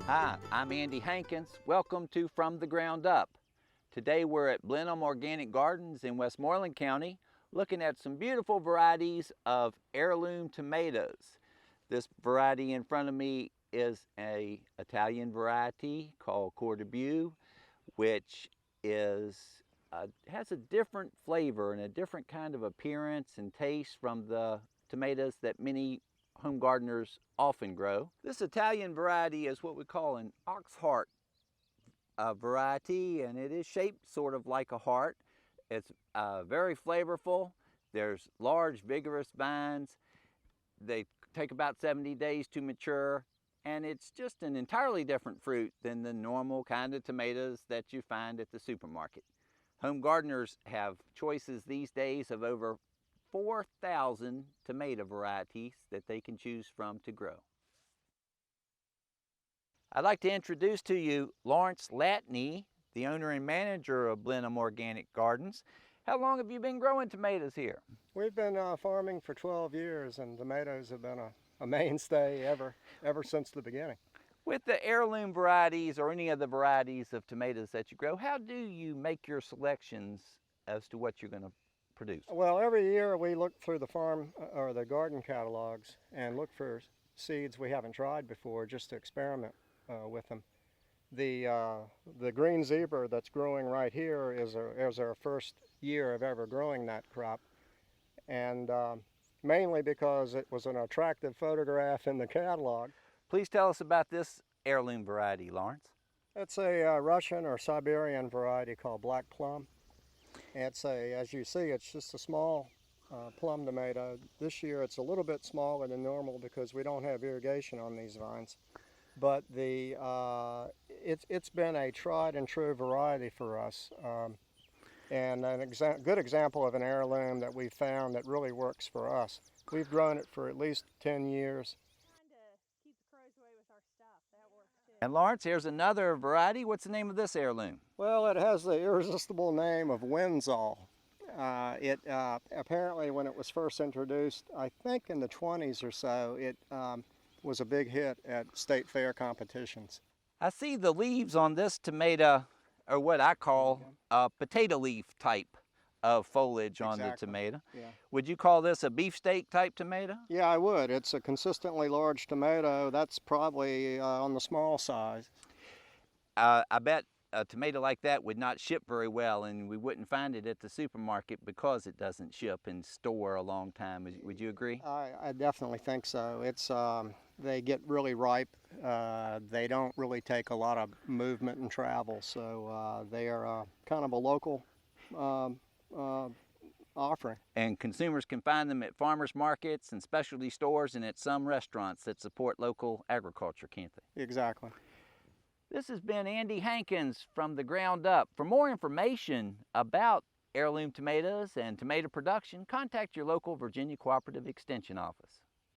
Hi, I'm Andy Hankins. Welcome to From the Ground Up. Today we're at Plum Organic Gardens in Westmoreland County looking at some beautiful varieties of heirloom tomatoes. This variety in front of me is an Italian variety called Cor Debut, which has a different flavor and a different kind of appearance and taste from the tomatoes that many home gardeners often grow. This Italian variety is what we call an ox heart variety, and it is shaped sort of like a heart. It's very flavorful. There's large, vigorous vines. They take about 70 days to mature, and it's just an entirely different fruit than the normal kind of tomatoes that you find at the supermarket. Home gardeners have choices these days of over 4,000 tomato varieties that they can choose from to grow. I'd like to introduce to you Lawrence Latney, the owner and manager of Plum Organic Gardens. How long have you been growing tomatoes here? We've been farming for 12 years, and tomatoes have been a mainstay ever since the beginning. With the heirloom varieties or any of the varieties of tomatoes that you grow, how do you make your selections as to what you're going to produce? Well, every year we look through the farm or the garden catalogs and look for seeds we haven't tried before, just to experiment with them. The green zebra that's growing right here is our first year of ever growing that crop, and mainly because it was an attractive photograph in the catalog. Please tell us about this heirloom variety, Lawrence. It's a Russian or Siberian variety called black plum. As you see, it's just a small plum tomato. This year it's a little bit smaller than normal because we don't have irrigation on these vines. But it's been a tried and true variety for us, and good example of an heirloom that we found that really works for us. We've grown it for at least 10 years. Trying to keep the crows away with our stuff, that works too. And Lawrence, here's another variety. What's the name of this heirloom? Well, it has the irresistible name of enzel. Apparently when it was first introduced, I think in the 20s or so, it was a big hit at state fair competitions. I see the leaves on this tomato are what I call a potato leaf type of foliage on the tomato. Yeah. Would you call this a beefsteak type tomato? Yeah, I would. It's a consistently large tomato. That's probably on the small size. I bet a tomato like that would not ship very well, and we wouldn't find it at the supermarket because it doesn't ship and store a long time. Would you agree? I definitely think so. They get really ripe. They don't really take a lot of movement and travel, so they are kind of a local offering. And consumers can find them at farmers markets and specialty stores and at some restaurants that support local agriculture, can't they? Exactly. This has been Andy Hankins from the Ground Up. For more information about heirloom tomatoes and tomato production, contact your local Virginia Cooperative Extension office.